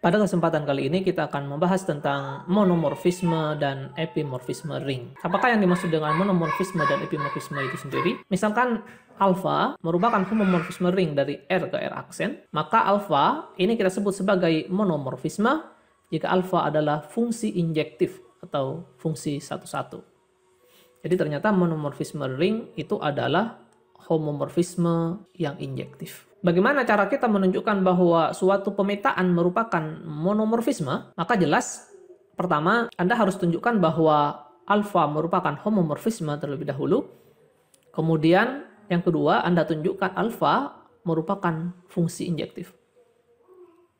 Pada kesempatan kali ini kita akan membahas tentang monomorfisme dan epimorfisme ring. Apakah yang dimaksud dengan monomorfisme dan epimorfisme itu sendiri? Misalkan alfa merupakan homomorfisme ring dari R ke R aksen, maka alfa ini kita sebut sebagai monomorfisme jika alfa adalah fungsi injektif atau fungsi satu-satu. Jadi ternyata monomorfisme ring itu adalah homomorfisme yang injektif. Bagaimana cara kita menunjukkan bahwa suatu pemetaan merupakan monomorfisme? Maka jelas, pertama, Anda harus tunjukkan bahwa alfa merupakan homomorfisme terlebih dahulu. Kemudian, yang kedua, Anda tunjukkan alfa merupakan fungsi injektif.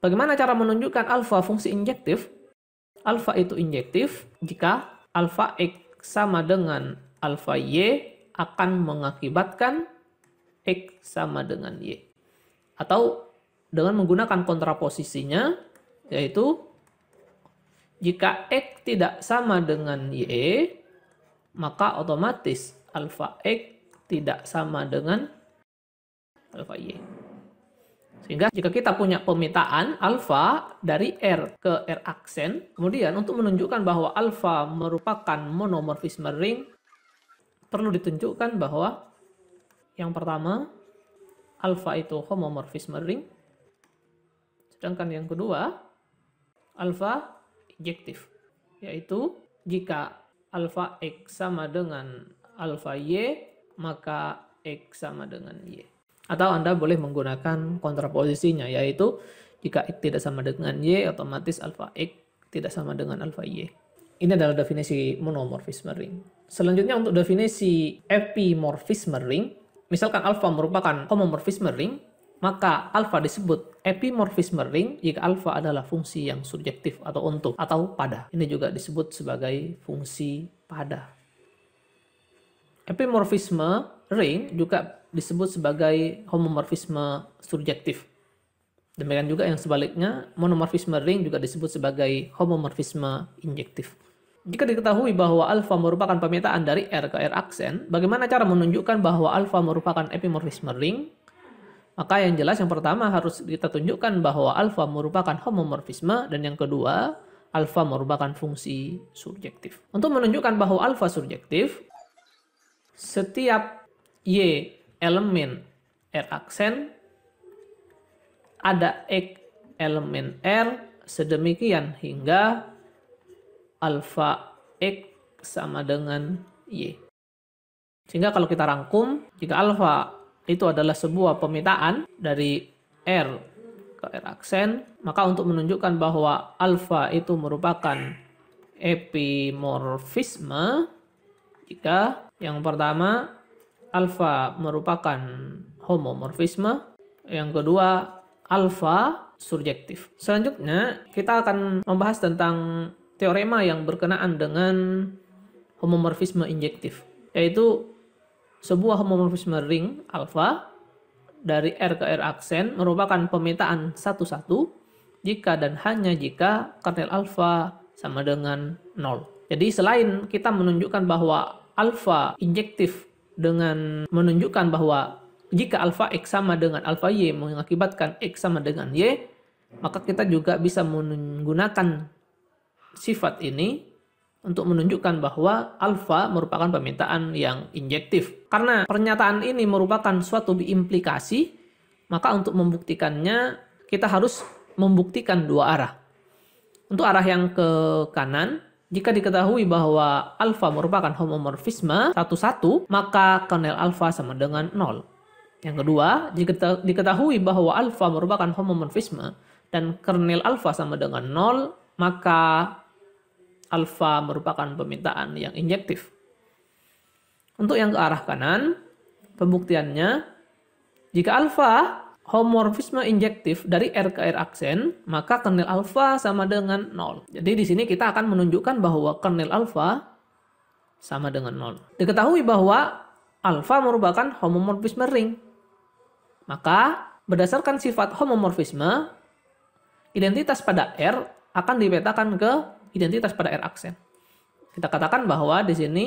Bagaimana cara menunjukkan alfa fungsi injektif? Alfa itu injektif jika alfa X sama dengan alfa Y akan mengakibatkan X sama dengan Y. Atau dengan menggunakan kontraposisinya, yaitu jika X tidak sama dengan Y, maka otomatis alfa X tidak sama dengan alfa Y. Sehingga jika kita punya pemetaan alfa dari R ke R aksen, kemudian untuk menunjukkan bahwa alfa merupakan monomorfisme ring, perlu ditunjukkan bahwa yang pertama, alfa itu homomorfisme ring, sedangkan yang kedua, alfa injektif, yaitu jika alfa X sama dengan alfa Y, maka X sama dengan Y. Atau Anda boleh menggunakan kontraposisinya, yaitu jika X tidak sama dengan Y, otomatis alfa X tidak sama dengan alfa Y. Ini adalah definisi monomorfisme ring. Selanjutnya untuk definisi epimorfisme ring, misalkan alfa merupakan homomorfisme ring, maka alfa disebut epimorfisme ring jika alfa adalah fungsi yang subjektif atau onto atau pada. Ini juga disebut sebagai fungsi pada. Epimorfisme ring juga disebut sebagai homomorfisme subjektif. Demikian juga yang sebaliknya, monomorfisme ring juga disebut sebagai homomorfisme injektif. Jika diketahui bahwa alfa merupakan pemetaan dari R ke R aksen, bagaimana cara menunjukkan bahwa alfa merupakan epimorfisme ring? Maka yang jelas yang pertama harus kita tunjukkan bahwa alfa merupakan homomorfisme, dan yang kedua, alfa merupakan fungsi subjektif. Untuk menunjukkan bahwa alfa subjektif, setiap Y elemen R aksen ada X elemen R sedemikian hingga alfa X sama dengan Y. Sehingga kalau kita rangkum, jika alfa itu adalah sebuah pemetaan dari R ke R aksen, maka untuk menunjukkan bahwa alfa itu merupakan epimorfisme, jika yang pertama alfa merupakan homomorfisme, yang kedua alfa subjektif. Selanjutnya kita akan membahas tentang teorema yang berkenaan dengan homomorfisme injektif, yaitu sebuah homomorfisme ring alfa dari R ke R aksen merupakan pemetaan satu-satu jika dan hanya jika kernel alfa sama dengan 0. Jadi selain kita menunjukkan bahwa alfa injektif dengan menunjukkan bahwa jika alfa X sama dengan alfa Y mengakibatkan X sama dengan Y, maka kita juga bisa menggunakan sifat ini untuk menunjukkan bahwa alfa merupakan pemetaan yang injektif. Karena pernyataan ini merupakan suatu implikasi, maka untuk membuktikannya kita harus membuktikan dua arah. Untuk arah yang ke kanan, jika diketahui bahwa alfa merupakan homomorfisme satu-satu, maka kernel alfa sama dengan 0. Yang kedua, jika diketahui bahwa alfa merupakan homomorfisme dan kernel alfa sama dengan 0, maka alfa merupakan pemetaan yang injektif. Untuk yang ke arah kanan, pembuktiannya, jika alfa homomorfisme injektif dari R ke R aksen, maka kernel alfa sama dengan 0. Jadi di sini kita akan menunjukkan bahwa kernel alfa sama dengan 0. Diketahui bahwa alfa merupakan homomorfisme ring. Maka berdasarkan sifat homomorfisme, identitas pada R akan dipetakan ke identitas pada R aksen. Kita katakan bahwa di sini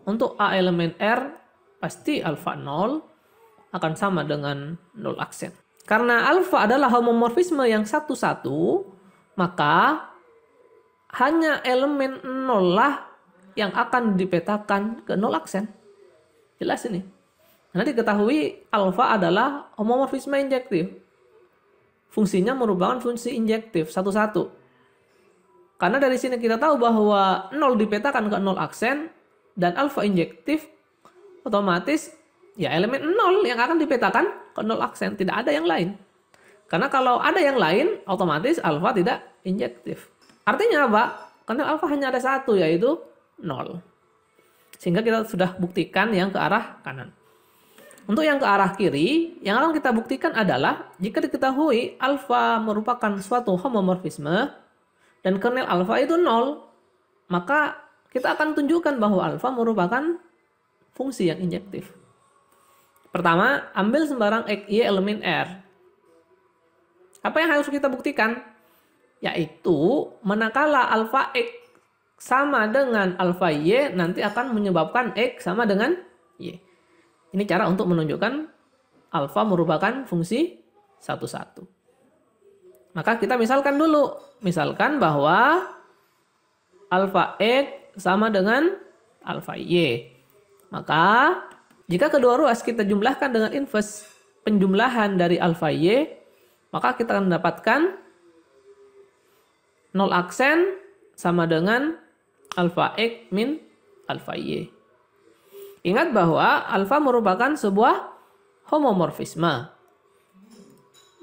untuk A elemen R pasti alfa 0 akan sama dengan 0 aksen. Karena alfa adalah homomorfisme yang satu-satu, maka hanya elemen 0 lah yang akan dipetakan ke 0 aksen. Jelas ini. Karena diketahui alfa adalah homomorfisme injektif. Fungsinya merupakan fungsi injektif satu-satu. Karena dari sini kita tahu bahwa 0 dipetakan ke 0 aksen dan alfa injektif, otomatis ya elemen 0 yang akan dipetakan ke 0 aksen, tidak ada yang lain. Karena kalau ada yang lain, otomatis alfa tidak injektif. Artinya apa? Karena alfa hanya ada satu, yaitu 0. Sehingga kita sudah buktikan yang ke arah kanan. Untuk yang ke arah kiri, yang akan kita buktikan adalah jika diketahui alfa merupakan suatu homomorfisme dan kernel alfa itu 0, maka kita akan tunjukkan bahwa alfa merupakan fungsi yang injektif. Pertama, ambil sembarang X, Y elemen R. Apa yang harus kita buktikan? Yaitu manakala alfa X sama dengan alfa Y nanti akan menyebabkan X sama dengan Y. Ini cara untuk menunjukkan alfa merupakan fungsi satu-satu. Maka kita misalkan dulu. Misalkan bahwa alfa X sama dengan alfa Y. Maka jika kedua ruas kita jumlahkan dengan inverse penjumlahan dari alfa Y, maka kita akan mendapatkan 0 aksen sama dengan alfa X min alfa Y. Ingat bahwa alfa merupakan sebuah homomorfisme.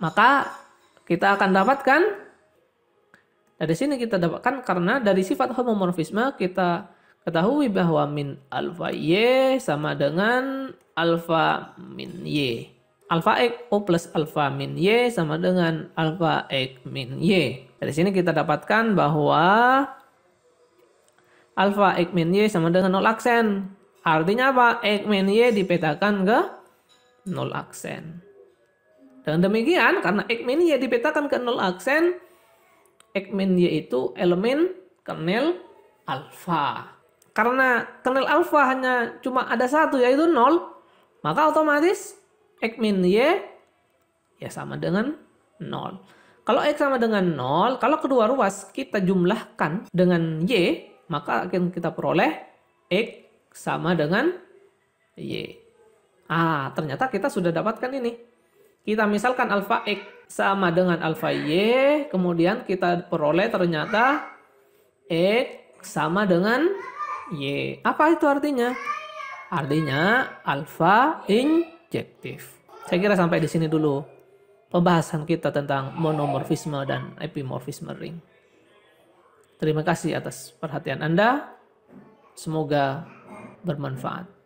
Maka kita akan dapatkan, dari sini kita dapatkan karena dari sifat homomorfisme kita ketahui bahwa min alfa Y sama dengan alfa min Y. Alfa X O plus alfa min Y sama dengan alfa X min Y. Dari sini kita dapatkan bahwa alfa X min Y sama dengan 0 aksen. Artinya apa? X min Y dipetakan ke 0 aksen. Dengan demikian, karena X min Y dipetakan ke 0 aksen, X min Y itu elemen kernel alfa. Karena kernel alfa hanya cuma ada satu, yaitu 0, maka otomatis X min Y ya sama dengan 0. Kalau X sama dengan 0, kalau kedua ruas kita jumlahkan dengan Y, maka akan kita peroleh X sama dengan Y. Ternyata kita sudah dapatkan ini. Kita misalkan alfa X sama dengan alfa Y, kemudian kita peroleh ternyata X sama dengan Y. Apa itu artinya? Artinya alfa injektif. Saya kira sampai di sini dulu pembahasan kita tentang monomorfisme dan epimorfisme ring. Terima kasih atas perhatian Anda. Semoga bermanfaat.